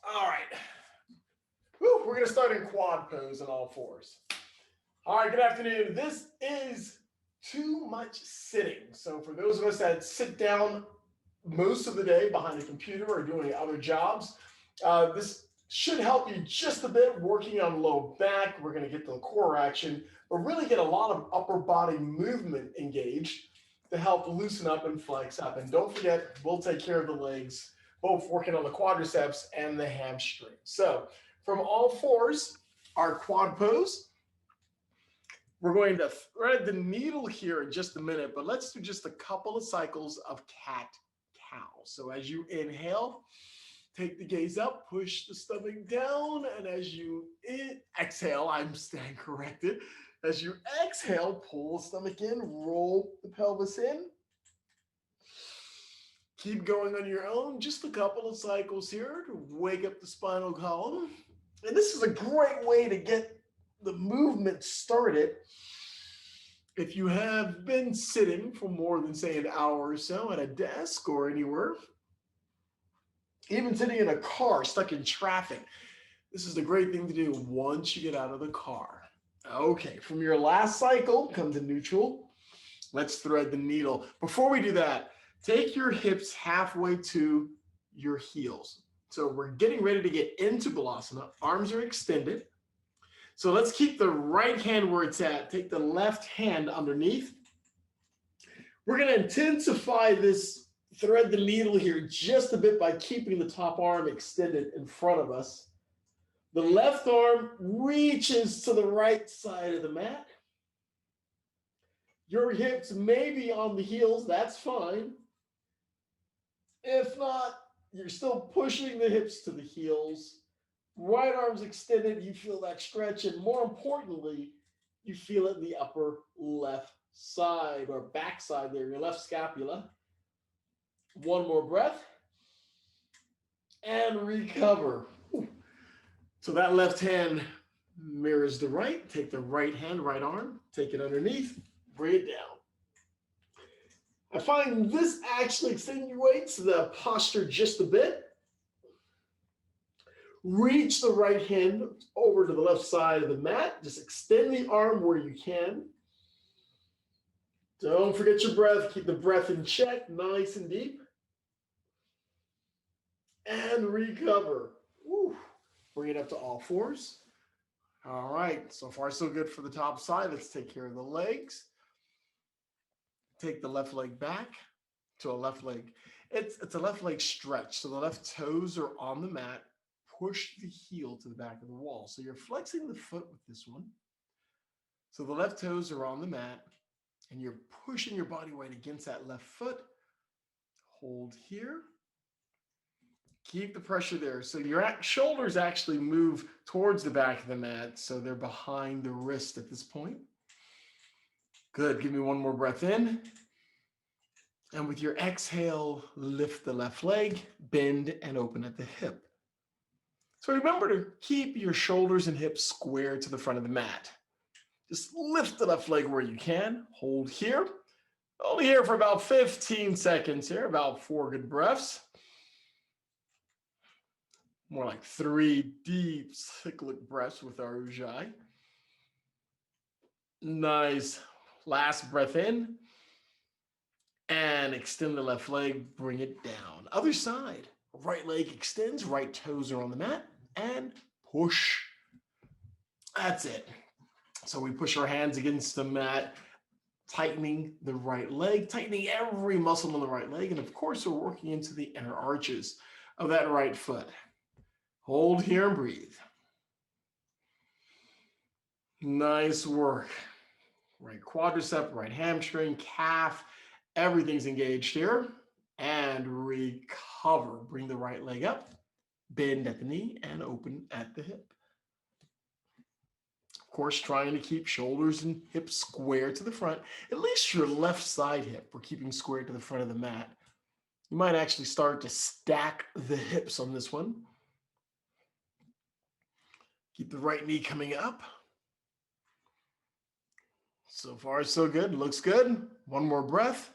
All right. Whew, we're going to start in quad pose on all fours. All right, good afternoon. This is too much sitting. So, for those of us that sit down most of the day behind a computer or doing other jobs, this should help you just a bit working on low back. We're going to get the core action, but really get a lot of upper body movement engaged to help loosen up and flex up. And don't forget, we'll take care of the legs, both working on the quadriceps and the hamstring. So, from all fours, our quad pose. We're going to thread the needle here in just a minute, but let's do just a couple of cycles of cat cow. So as you inhale, take the gaze up, push the stomach down, and as you exhale, I'm staying corrected. As you exhale, pull the stomach in, roll the pelvis in. Keep going on your own, just a couple of cycles here to wake up the spinal column. And this is a great way to get the movement started. If you have been sitting for more than, say, an hour or so at a desk or anywhere, even sitting in a car stuck in traffic, this is a great thing to do once you get out of the car. Okay, from your last cycle, come to neutral. Let's thread the needle. Before we do that, take your hips halfway to your heels. So we're getting ready to get into Balasana. Arms are extended. So let's keep the right hand where it's at. Take the left hand underneath. We're going to intensify this thread the needle here just a bit by keeping the top arm extended in front of us. The left arm reaches to the right side of the mat. Your hips may be on the heels, that's fine. If not, you're still pushing the hips to the heels. Right arm's extended, you feel that stretch, and more importantly, you feel it in the upper left side or back side there, your left scapula. One more breath and recover. So that left hand mirrors the right. Take the right hand, right arm, take it underneath, bring it down. I find this actually accentuates the posture just a bit. Reach the right hand over to the left side of the mat. Just extend the arm where you can. Don't forget your breath. Keep the breath in check, nice and deep. And recover. Woo. Bring it up to all fours. All right, so far so good for the top side. Let's take care of the legs. Take the left leg back to a left leg. It's a left leg stretch. So the left toes are on the mat. Push the heel to the back of the wall. So you're flexing the foot with this one. So the left toes are on the mat and you're pushing your body weight against that left foot. Hold here. Keep the pressure there. So your shoulders actually move towards the back of the mat. So they're behind the wrist at this point. Good. Give me one more breath in. And with your exhale, lift the left leg, bend and open at the hip. So remember to keep your shoulders and hips square to the front of the mat. Just lift the left leg where you can. Hold here. Only here for about 15 seconds here, about 4 good breaths. More like 3 deep cyclic breaths with our Ujjayi. Nice. Last breath in. And extend the left leg, bring it down. Other side. Right leg extends, right toes are on the mat, and push. That's it. So we push our hands against the mat, tightening the right leg, tightening every muscle in the right leg. And of course, we're working into the inner arches of that right foot. Hold here and breathe. Nice work. Right quadricep, right hamstring, calf, everything's engaged here. And recover. Bring the right leg up, bend at the knee, and open at the hip. Of course, trying to keep shoulders and hips square to the front. At least your left side hip, we're keeping square to the front of the mat. You might actually start to stack the hips on this one. Keep the right knee coming up. So far, so good. Looks good. One more breath.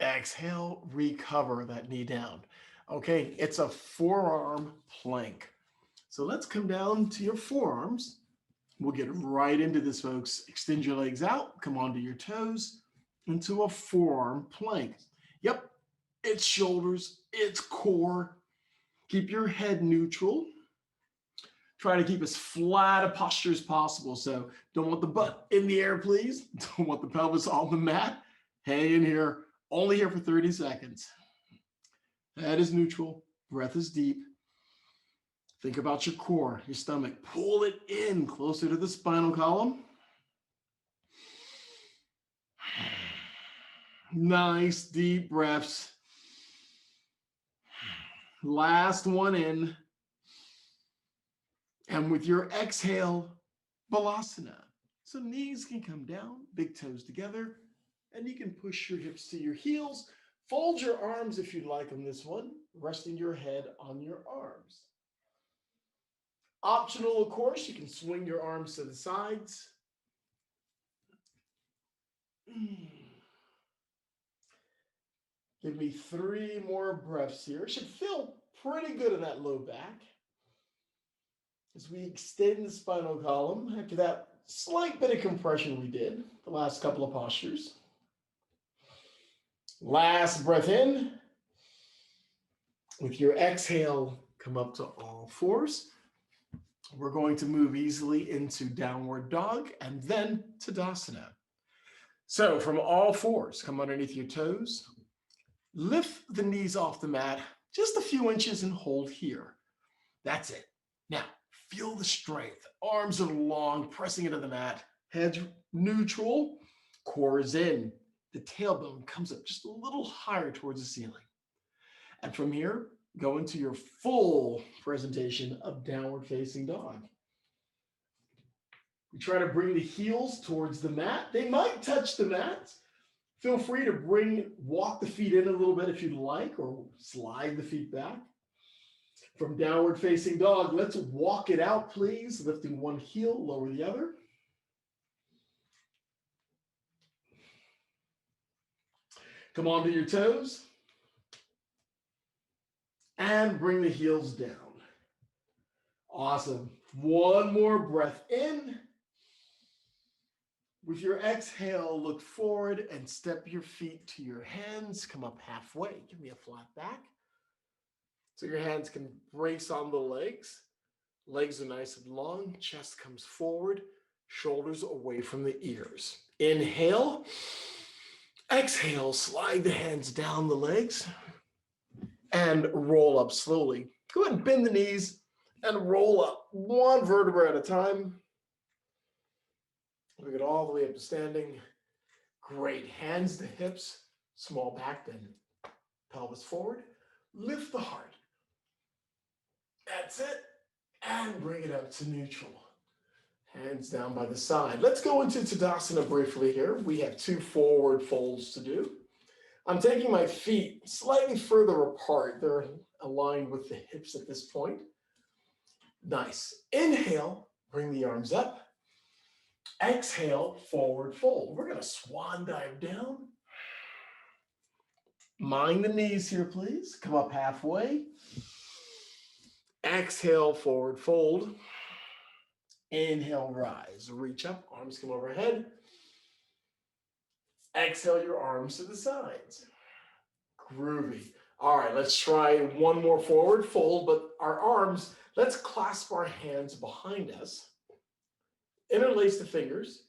Exhale, recover that knee down. Okay, it's a forearm plank. So let's come down to your forearms. We'll get right into this, folks. Extend your legs out, come onto your toes into a forearm plank. Yep, it's shoulders, it's core. Keep your head neutral. Try to keep as flat a posture as possible. So don't want the butt in the air, please. Don't want the pelvis on the mat. Hang in here, only here for 30 seconds. Head is neutral, breath is deep. Think about your core, your stomach. Pull it in closer to the spinal column. Nice deep breaths. Last one in. And with your exhale, Balasana. So knees can come down, big toes together, and you can push your hips to your heels. Fold your arms if you'd like on this one, resting your head on your arms. Optional, of course, you can swing your arms to the sides. Give me 3 more breaths here. It should feel pretty good in that low back. As we extend the spinal column after that slight bit of compression we did the last couple of postures. Last breath in. With your exhale, come up to all fours. We're going to move easily into downward dog and then Tadasana. So from all fours, come underneath your toes. Lift the knees off the mat just a few inches and hold here. That's it. Now, feel the strength. Arms are long, pressing into the mat. Head neutral, core is in. The tailbone comes up just a little higher towards the ceiling. And from here, go into your full presentation of downward facing dog. We try to bring the heels towards the mat. They might touch the mat. Feel free to walk the feet in a little bit if you'd like, or slide the feet back. From downward facing dog, let's walk it out, please. Lifting one heel, lower the other. Come onto your toes. And bring the heels down. Awesome. One more breath in. With your exhale, look forward and step your feet to your hands. Come up halfway. Give me a flat back. So your hands can brace on the legs. Legs are nice and long. Chest comes forward. Shoulders away from the ears. Inhale. Exhale. Slide the hands down the legs. And roll up slowly. Go ahead and bend the knees and roll up one vertebra at a time. Bring it all the way up to standing. Great. Hands to hips, small back bend. Pelvis forward. Lift the heart. That's it. And bring it up to neutral. Hands down by the side. Let's go into Tadasana briefly here. We have 2 forward folds to do. I'm taking my feet slightly further apart. They're aligned with the hips at this point. Nice. Inhale, bring the arms up. Exhale, forward fold. We're going to swan dive down. Mind the knees here, please. Come up halfway. Exhale, forward fold. Inhale, rise. Reach up, arms come overhead. Exhale your arms to the sides. Groovy. All right, let's try one more forward fold, but our arms, let's clasp our hands behind us. Interlace the fingers.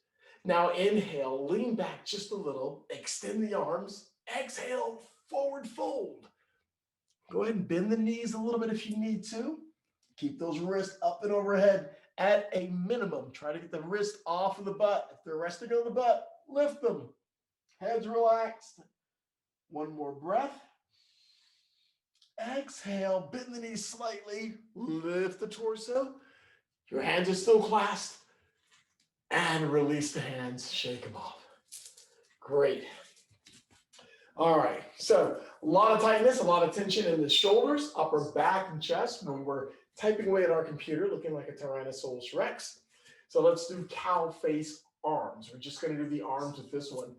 Now inhale, lean back just a little, extend the arms. Exhale, forward fold. Go ahead and bend the knees a little bit if you need to. Keep those wrists up and overhead. At a minimum, try to get the wrist off of the butt. If they're resting on the butt, lift them. Heads relaxed. One more breath. Exhale, bend the knees slightly. Lift the torso. Your hands are still clasped. And release the hands, shake them off. Great. All right, so a lot of tightness, a lot of tension in the shoulders, upper back and chest when we're typing away at our computer, looking like a Tyrannosaurus Rex. So let's do cow face arms. We're just going to do the arms with this one.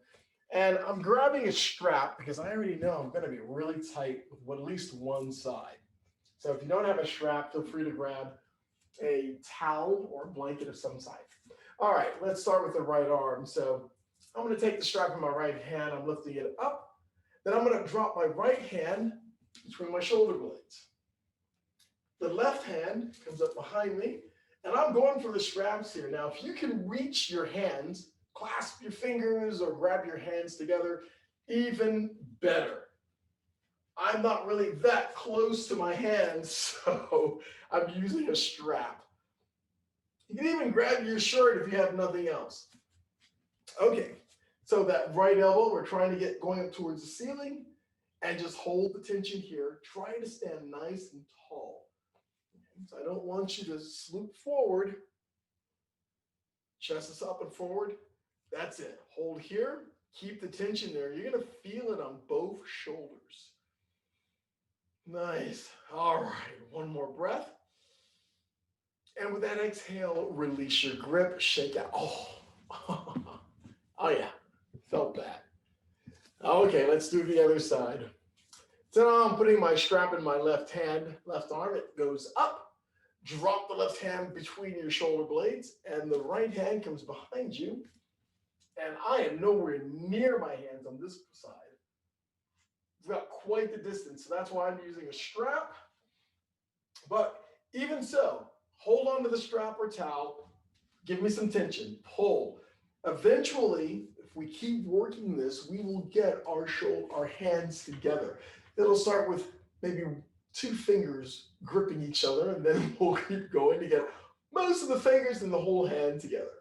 And I'm grabbing a strap because I already know I'm going to be really tight with at least one side. So if you don't have a strap, feel free to grab a towel or a blanket of some type. All right, let's start with the right arm. So I'm going to take the strap in my right hand. I'm lifting it up. Then I'm going to drop my right hand between my shoulder blades. The left hand comes up behind me, and I'm going for the straps here. Now, if you can reach your hands, clasp your fingers or grab your hands together, even better. I'm not really that close to my hands, so I'm using a strap. You can even grab your shirt if you have nothing else. Okay, so that right elbow, we're trying to get going up towards the ceiling and just hold the tension here. Try to stand nice and tall. Okay, so I don't want you to sloop forward. Chest is up and forward. That's it. Hold here. Keep the tension there. You're going to feel it on both shoulders. Nice. All right, one more breath. And with that exhale, release your grip, shake out. Oh, oh yeah, felt that. Okay, let's do the other side. So now I'm putting my strap in my left hand, left arm. It goes up. Drop the left hand between your shoulder blades, and the right hand comes behind you. And I am nowhere near my hands on this side. We've got quite the distance, so that's why I'm using a strap. But even so, hold on to the strap or towel. Give me some tension. Pull. Eventually, if we keep working this, we will get our hands together. It'll start with maybe 2 fingers gripping each other, and then we'll keep going to get most of the fingers and the whole hand together.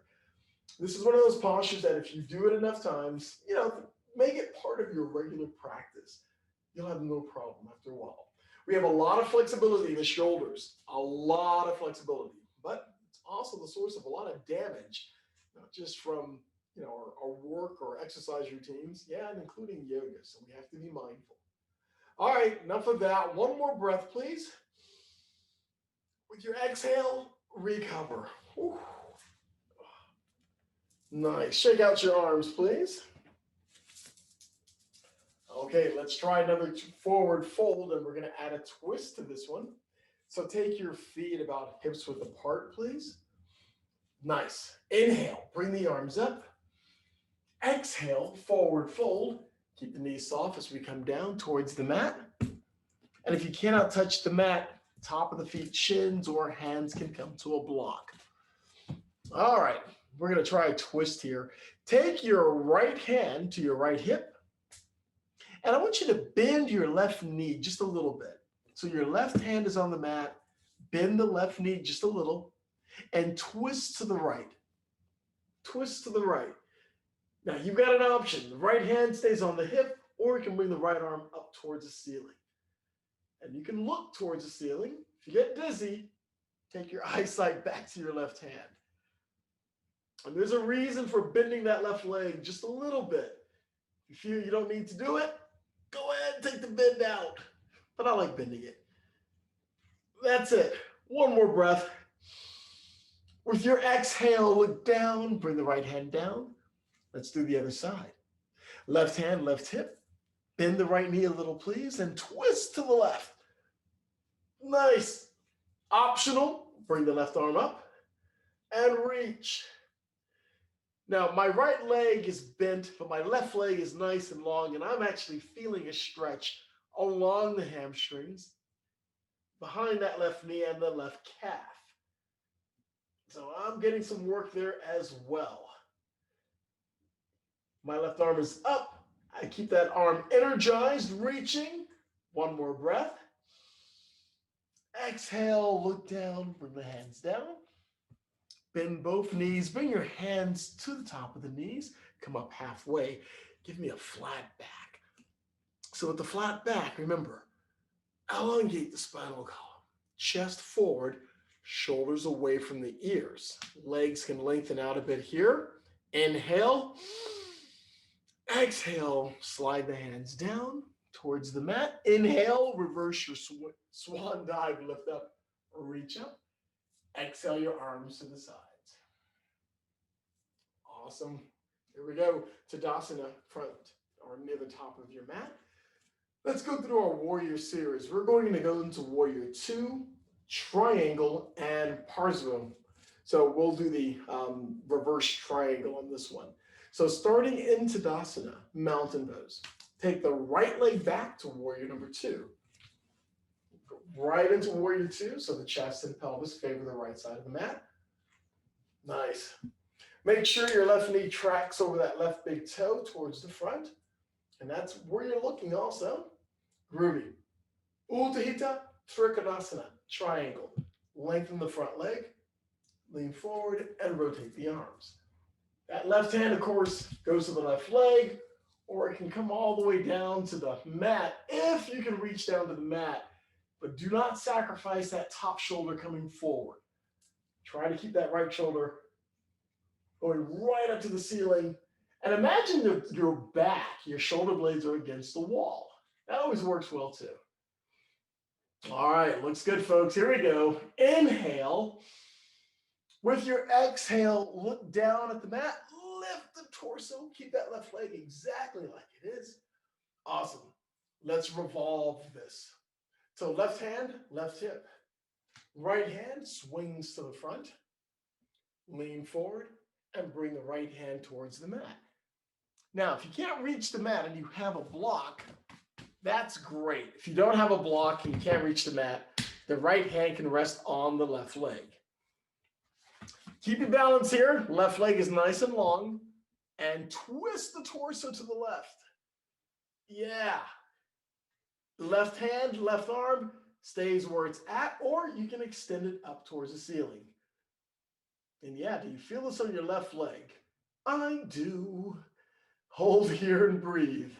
This is one of those postures that if you do it enough times, make it part of your regular practice. You'll have no problem after a while. We have a lot of flexibility in the shoulders, a lot of flexibility, but it's also the source of a lot of damage, not just from our work or exercise routines, and including yoga. So we have to be mindful. All right, enough of that. One more breath, please. With your exhale, recover. Whew. Nice. Shake out your arms, please. Okay, let's try another forward fold, and we're going to add a twist to this one. So take your feet about hips width apart, please. Nice. Inhale, bring the arms up. Exhale, forward fold. Keep the knees soft as we come down towards the mat. And if you cannot touch the mat, top of the feet, shins or hands can come to a block. All right, we're going to try a twist here. Take your right hand to your right hip. And I want you to bend your left knee just a little bit. So your left hand is on the mat, bend the left knee just a little, and twist to the right. Twist to the right. Now you've got an option. The right hand stays on the hip, or you can bring the right arm up towards the ceiling. And you can look towards the ceiling. If you get dizzy, take your eyesight back to your left hand. And there's a reason for bending that left leg just a little bit. If you feel you don't need to do it, go ahead and take the bend out. But I like bending it. That's it. One more breath. With your exhale, look down, bring the right hand down. Let's do the other side. Left hand, left hip. Bend the right knee a little, please, and twist to the left. Nice. Optional, bring the left arm up and reach. Now, my right leg is bent, but my left leg is nice and long, and I'm actually feeling a stretch along the hamstrings, behind that left knee and the left calf. So I'm getting some work there as well. My left arm is up. I keep that arm energized, reaching. One more breath. Exhale, look down, bring the hands down. Bend both knees, bring your hands to the top of the knees, come up halfway. Give me a flat back. So with the flat back, remember, elongate the spinal column. Chest forward, shoulders away from the ears. Legs can lengthen out a bit here. Inhale. Exhale, slide the hands down towards the mat. Inhale, reverse your swan dive, lift up, reach up. Exhale your arms to the sides. Awesome. Here we go, Tadasana, front or near the top of your mat. Let's go through our warrior series. We're going to go into warrior 2, triangle, and parsva. So we'll do the reverse triangle on this one. So starting in Tadasana, mountain pose. Take the right leg back to warrior number 2. Go right into warrior 2, so the chest and pelvis favor the right side of the mat. Nice. Make sure your left knee tracks over that left big toe towards the front. And that's where you're looking also. Groovy. Uttahita Trikonasana, triangle. Lengthen the front leg, lean forward, and rotate the arms. That left hand, of course, goes to the left leg, or it can come all the way down to the mat if you can reach down to the mat. But do not sacrifice that top shoulder coming forward. Try to keep that right shoulder going right up to the ceiling. And imagine that your back, your shoulder blades are against the wall. That always works well too. All right, looks good, folks. Here we go. Inhale. With your exhale, look down at the mat, lift the torso, keep that left leg exactly like it is. Awesome. Let's revolve this. So left hand, left hip. Right hand swings to the front. Lean forward and bring the right hand towards the mat. Now, if you can't reach the mat and you have a block, that's great. If you don't have a block and you can't reach the mat, the right hand can rest on the left leg. Keep your balance here. Left leg is nice and long. And twist the torso to the left. Yeah. Left hand, left arm stays where it's at, or you can extend it up towards the ceiling. And yeah, do you feel this on your left leg? I do. Hold here and breathe.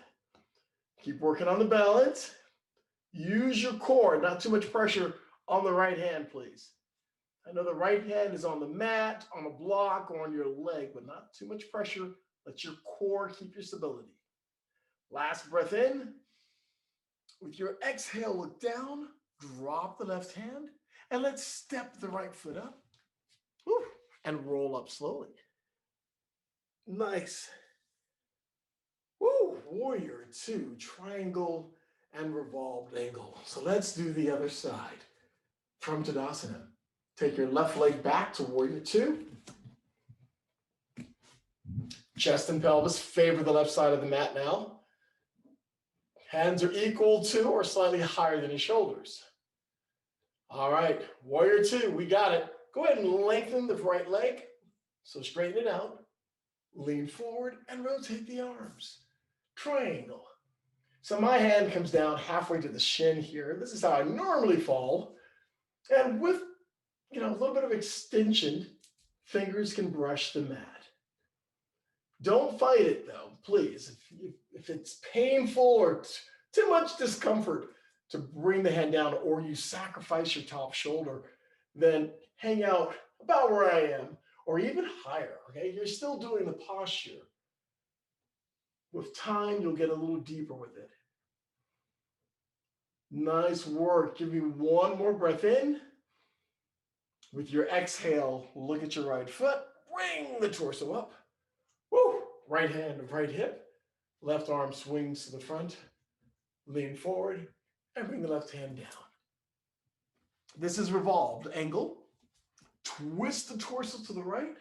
Keep working on the balance. Use your core, not too much pressure on the right hand, please. I know the right hand is on the mat, on a block, or on your leg, but not too much pressure. Let your core keep your stability. Last breath in. With your exhale, look down, drop the left hand, and let's step the right foot up. Whew, and roll up slowly. Nice. Woo, warrior 2, triangle and revolved angle. So let's do the other side. From Tadasana. Take your left leg back to warrior 2. Chest and pelvis favor the left side of the mat now. Hands are equal to or slightly higher than your shoulders. All right, warrior 2, we got it. Go ahead and lengthen the right leg. So straighten it out. Lean forward and rotate the arms. Triangle. So my hand comes down halfway to the shin here. This is how I normally fall. And with, a little bit of extension, fingers can brush the mat. Don't fight it though, please. If it's painful or too much discomfort to bring the hand down, or you sacrifice your top shoulder, then hang out about where I am or even higher, okay? You're still doing the posture. With time, you'll get a little deeper with it. Nice work. Give me one more breath in. With your exhale, look at your right foot. Bring the torso up. Woo! Right hand, right hip. Left arm swings to the front. Lean forward and bring the left hand down. This is revolved angle. Twist the torso to the right.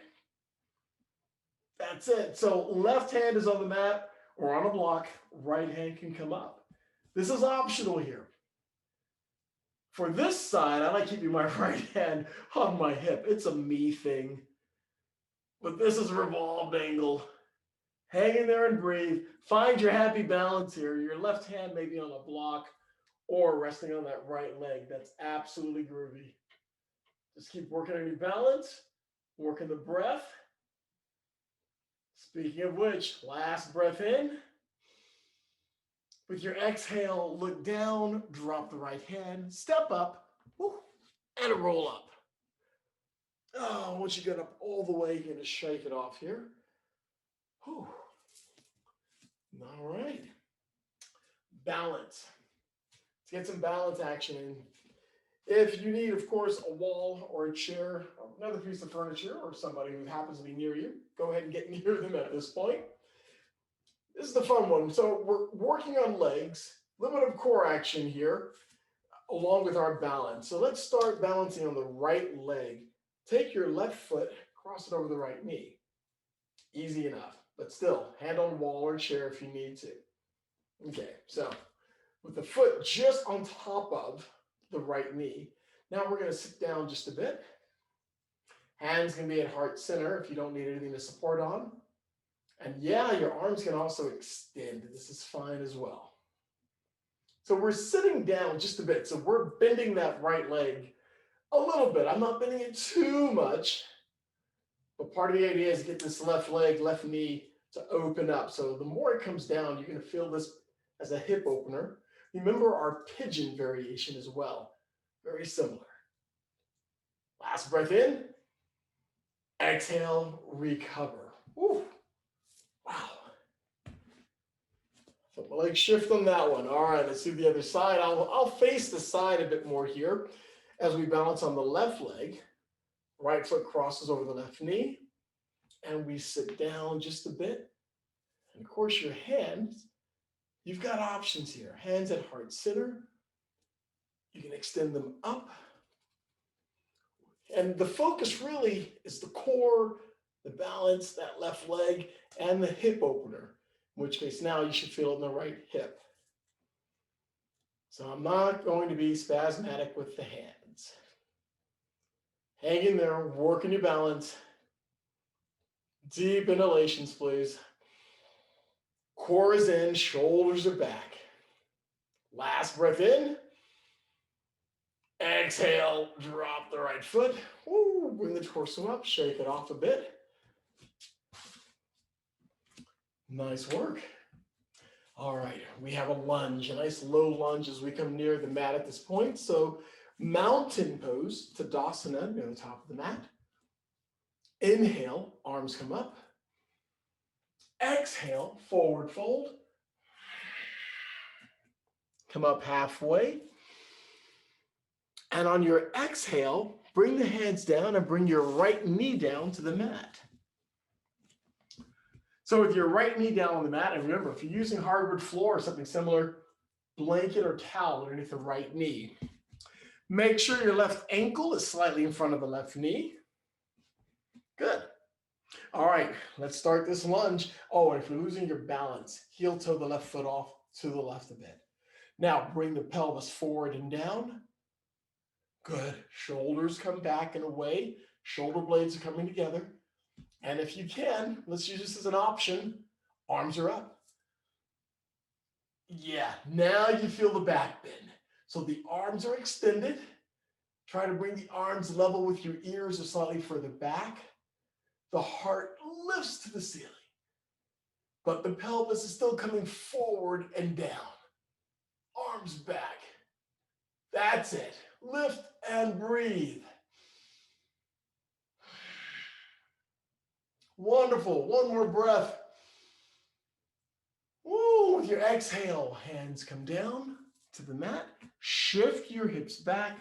That's it. So left hand is on the mat or on a block. Right hand can come up. This is optional here. For this side, I like keeping my right hand on my hip. It's a me thing. But this is revolved angle. Hang in there and breathe. Find your happy balance here. Your left hand may be on a block or resting on that right leg. That's absolutely groovy. Just keep working on your balance, working the breath. Speaking of which, last breath in. With your exhale, look down, drop the right hand, step up, and roll up. Oh, once you get up all the way, you're going to shake it off here. Whew. All right. Balance. Let's get some balance action in. If you need, of course, a wall or a chair, another piece of furniture, or somebody who happens to be near you, go ahead and get near them at this point. This is the fun one. So we're working on legs, a little bit of core action here, along with our balance. So let's start balancing on the right leg. Take your left foot, cross it over the right knee. Easy enough, but still, hand on wall or chair if you need to. Okay, so with the foot just on top of the right knee, now we're going to sit down just a bit. Hands can be at heart center if you don't need anything to support on. And yeah, your arms can also extend. This is fine as well. So we're sitting down just a bit. So we're bending that right leg a little bit. I'm not bending it too much, but part of the idea is to get this left leg, left knee to open up. So the more it comes down, you're going to feel this as a hip opener. Remember our pigeon variation as well. Very similar. Last breath in. Exhale, recover. Woo. Wow. Felt my leg shift on that one. All right, let's do the other side. I'll face the side a bit more here as we balance on the left leg. Right foot crosses over the left knee. And we sit down just a bit. And of course, your hands, you've got options here. Hands at heart center. You can extend them up. And the focus really is the core, the balance, that left leg, and the hip opener, in which case now you should feel it in the right hip. So I'm not going to be spasmodic with the hands. Hang in there, working your balance. Deep inhalations, please. Core is in, shoulders are back. Last breath in. Exhale, drop the right foot. Woo, bring the torso up, shake it off a bit. Nice work. All right, we have a lunge, a nice low lunge as we come near the mat at this point. So mountain pose, Tadasana, near the top of the mat. Inhale, arms come up. Exhale, forward fold. Come up halfway. And on your exhale, bring the hands down and bring your right knee down to the mat. So with your right knee down on the mat, and remember, if you're using hardwood floor or something similar, blanket or towel underneath the right knee. Make sure your left ankle is slightly in front of the left knee. Good. All right, let's start this lunge. Oh, and if you're losing your balance, heel toe the left foot off to the left a bit. Now bring the pelvis forward and down. Good. Shoulders come back and away. Shoulder blades are coming together. And if you can, let's use this as an option. Arms are up. Yeah, now you feel the back bend. So the arms are extended. Try to bring the arms level with your ears or slightly further back. The heart lifts to the ceiling. But the pelvis is still coming forward and down. Arms back. That's it. Lift and breathe. Wonderful. One more breath. Woo. With your exhale, hands come down to the mat. Shift your hips back.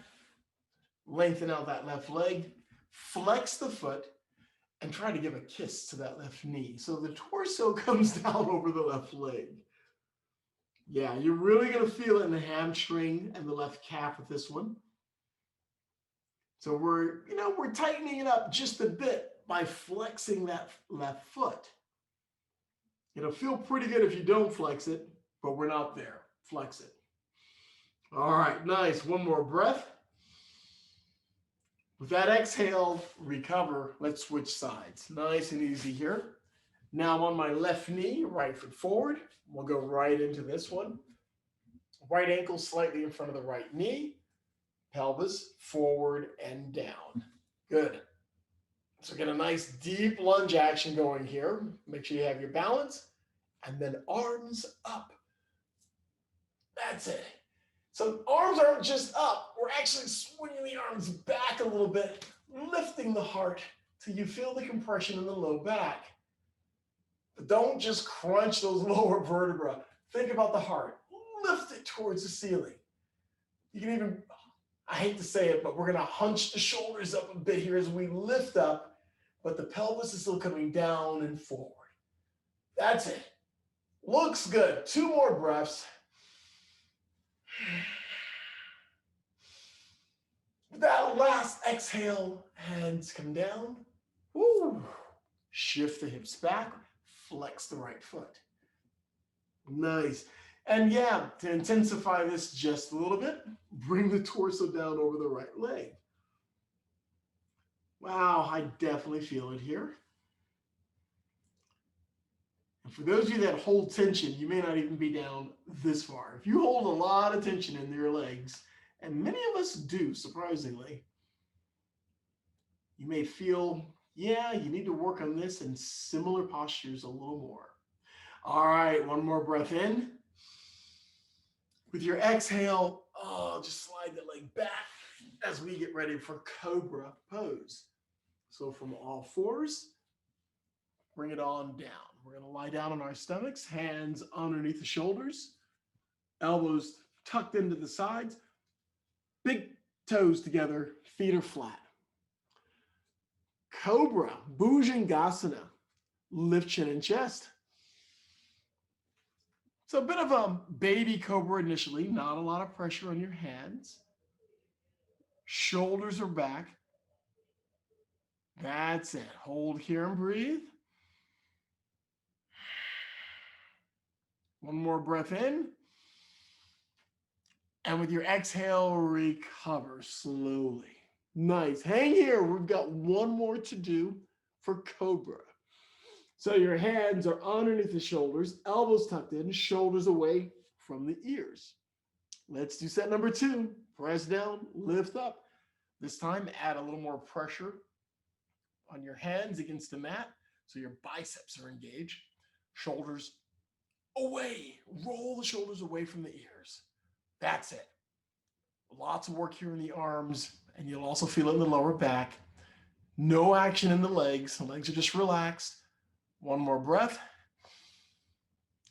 Lengthen out that left leg. Flex the foot and try to give a kiss to that left knee. So the torso comes down over the left leg. Yeah, you're really going to feel it in the hamstring and the left calf with this one. So we're tightening it up just a bit by flexing that left foot. It'll feel pretty good if you don't flex it, but we're not there. Flex it. All right, nice. One more breath. With that exhale, recover. Let's switch sides. Nice and easy here. Now I'm on my left knee, right foot forward. We'll go right into this one. Right ankle slightly in front of the right knee. Pelvis forward and down. Good. So get a nice deep lunge action going here. Make sure you have your balance. And then arms up. That's it. So arms aren't just up. We're actually swinging the arms back a little bit, lifting the heart till you feel the compression in the low back. But don't just crunch those lower vertebrae. Think about the heart. Lift it towards the ceiling. You can even I hate to say it, but we're going to hunch the shoulders up a bit here as we lift up, but the pelvis is still coming down and forward. That's it. Looks good. 2 more breaths. That last exhale, hands come down. Woo. Shift the hips back, flex the right foot. Nice. And yeah, to intensify this just a little bit, bring the torso down over the right leg. Wow, I definitely feel it here. And for those of you that hold tension, you may not even be down this far. If you hold a lot of tension in your legs, and many of us do, surprisingly, you may feel, yeah, you need to work on this in similar postures a little more. All right, one more breath in. With your exhale, just slide the leg back as we get ready for Cobra pose. So from all fours, bring it on down. We're going to lie down on our stomachs, hands underneath the shoulders, elbows tucked into the sides, big toes together, feet are flat. Cobra, Bhujangasana, lift chin and chest. So a bit of a baby cobra initially, not a lot of pressure on your hands. Shoulders are back. That's it. Hold here and breathe. One more breath in. And with your exhale, recover slowly. Nice. Hang here. We've got one more to do for Cobra. So your hands are underneath the shoulders, elbows tucked in, shoulders away from the ears. Let's do set number 2. Press down, lift up. This time, add a little more pressure on your hands against the mat so your biceps are engaged. Shoulders away. Roll the shoulders away from the ears. That's it. Lots of work here in the arms, and you'll also feel it in the lower back. No action in the legs. The legs are just relaxed. One more breath.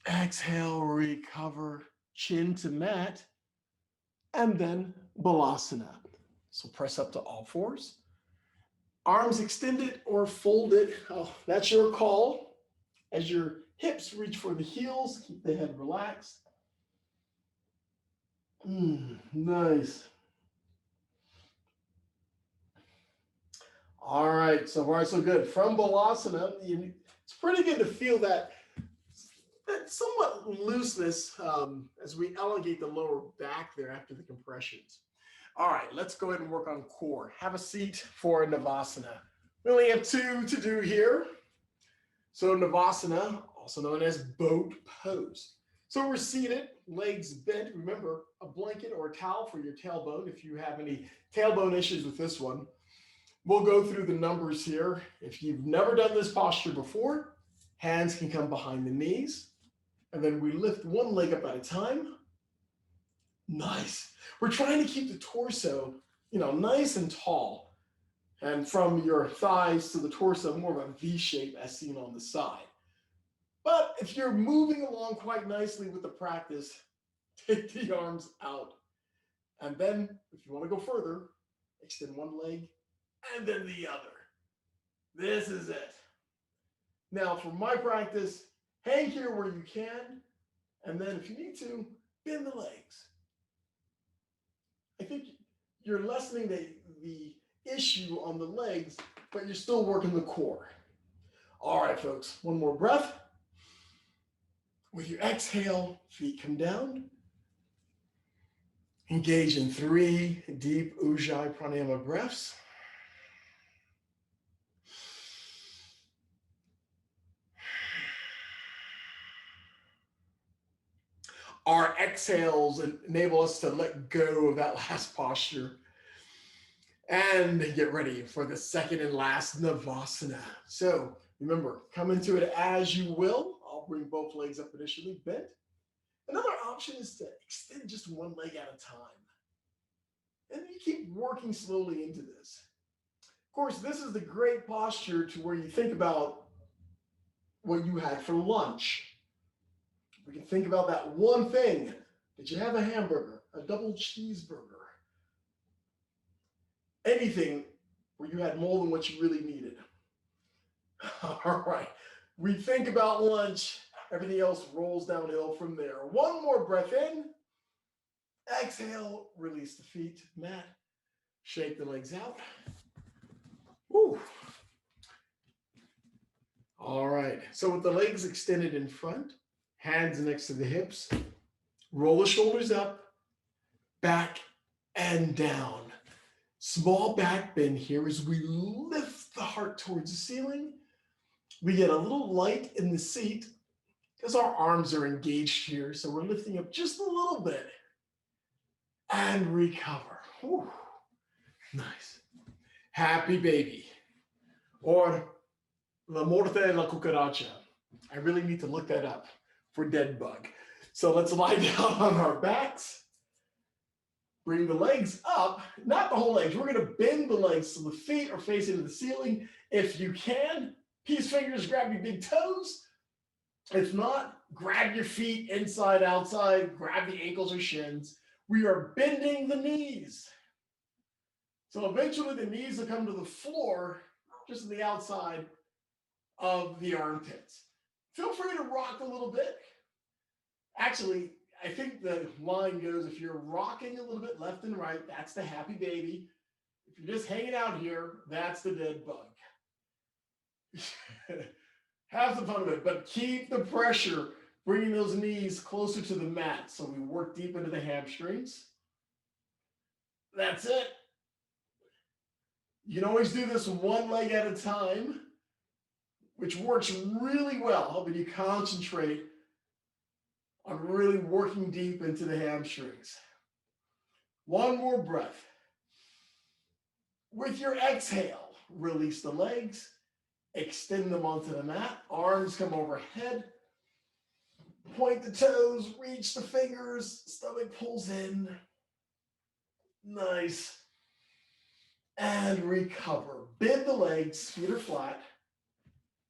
Exhale, recover, chin to mat, and then Balasana. So press up to all fours. Arms extended or folded. Oh, that's your call. As your hips reach for the heels, keep the head relaxed. Nice. All right, so far so good. From Balasana, it's pretty good to feel that somewhat looseness as we elongate the lower back there after the compressions. All right, let's go ahead and work on core. Have a seat for Navasana. We only have 2 to do here. So Navasana, also known as boat pose. So we're seated, legs bent. Remember, a blanket or a towel for your tailbone if you have any tailbone issues with this one. We'll go through the numbers here. If you've never done this posture before, hands can come behind the knees. And then we lift one leg up at a time. Nice. We're trying to keep the torso, nice and tall. And from your thighs to the torso, more of a V shape as seen on the side. But if you're moving along quite nicely with the practice, take the arms out. And then if you want to go further, extend one leg and then the other. This is it. Now for my practice, hang here where you can. And then if you need to, bend the legs. I think you're lessening the issue on the legs, but you're still working the core. All right, folks, one more breath. With your exhale, feet come down. Engage in 3 deep Ujjayi Pranayama breaths. Our exhales enable us to let go of that last posture and get ready for the second and last Navasana. So remember, come into it as you will. I'll bring both legs up initially, bent. Another option is to extend just one leg at a time. And you keep working slowly into this. Of course, this is the great posture to where you think about what you had for lunch. We can think about that one thing. Did you have a hamburger, a double cheeseburger? anything where you had more than what you really needed. All right. We think about lunch. Everything else rolls downhill from there. One more breath in. Exhale. Release the feet, mat. Shake the legs out. Woo. All right. So with the legs extended in front, hands next to the hips, roll the shoulders up, back, and down. Small back bend here as we lift the heart towards the ceiling. We get a little light in the seat because our arms are engaged here. So we're lifting up just a little bit and recover. Whew. Nice. Happy baby. Or la morte de la cucaracha. I really need to look that up for dead bug. So let's lie down on our backs. Bring the legs up, not the whole legs. We're going to bend the legs so the feet are facing the ceiling. If you can, peace fingers, grab your big toes. If not, grab your feet inside, outside, grab the ankles or shins. We are bending the knees. So eventually the knees will come to the floor, just on the outside of the armpits. Feel free to rock a little bit. Actually, I think the line goes, if you're rocking a little bit left and right, that's the happy baby. If you're just hanging out here, that's the dead bug. Have some fun with it, but keep the pressure, bringing those knees closer to the mat. So we work deep into the hamstrings. That's it. You can always do this one leg at a time, which works really well, helping you concentrate on really working deep into the hamstrings. One more breath. With your exhale, release the legs, extend them onto the mat, arms come overhead, point the toes, reach the fingers, stomach pulls in. Nice. And recover. Bend the legs, feet are flat.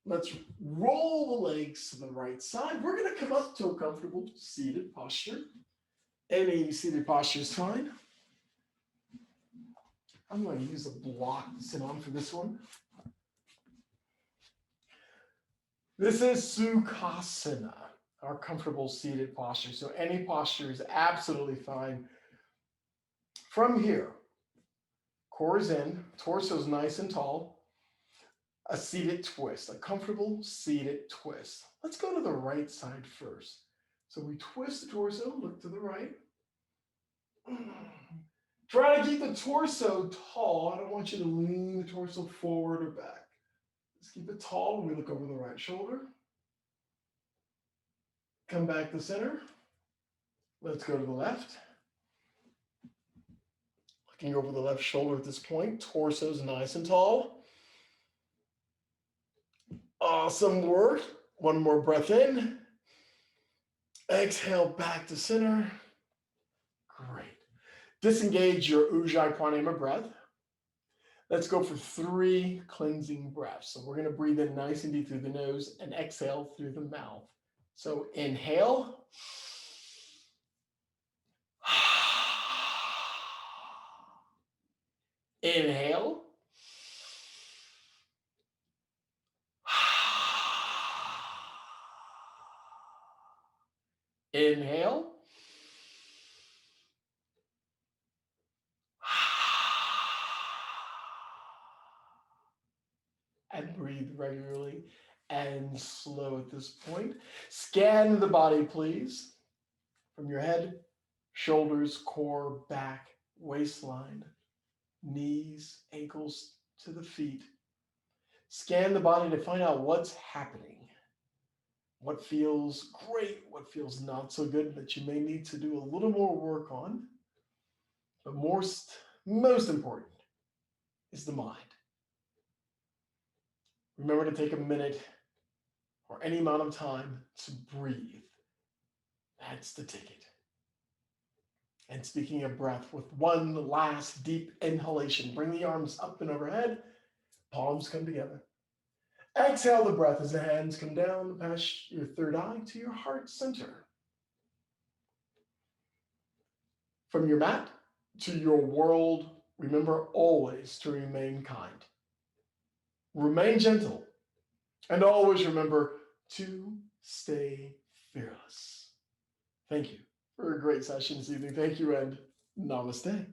Let's roll the legs to the right side. We're going to come up to a comfortable seated posture. Any seated posture is fine. I'm going to use a block to sit on for this one. This is Sukhasana, our comfortable seated posture. So any posture is absolutely fine. From here, core is in, torso is nice and tall. A seated twist, a comfortable seated twist. Let's go to the right side first. So we twist the torso, look to the right. Try to keep the torso tall. I don't want you to lean the torso forward or back. Just keep it tall when we look over the right shoulder. Come back to center. Let's go to the left. Looking over the left shoulder at this point. Torso is nice and tall. Awesome work. One more breath in. Exhale back to center. Great. Disengage your Ujjayi Pranayama breath. Let's go for 3 cleansing breaths. So we're going to breathe in nice and deep through the nose and exhale through the mouth. So inhale. Inhale. Inhale. And breathe regularly and slow at this point. Scan the body, please, from your head, shoulders, core, back, waistline, knees, ankles to the feet. Scan the body to find out what's happening. What feels great, what feels not so good that you may need to do a little more work on. But most important is the mind. Remember to take a minute or any amount of time to breathe. That's the ticket. And speaking of breath, with one last deep inhalation, bring the arms up and overhead, palms come together. Exhale the breath as the hands come down past your third eye to your heart center. From your mat to your world Remember always to remain kind, remain gentle, and always remember to stay fearless. Thank you for a great session this evening. Thank you and namaste.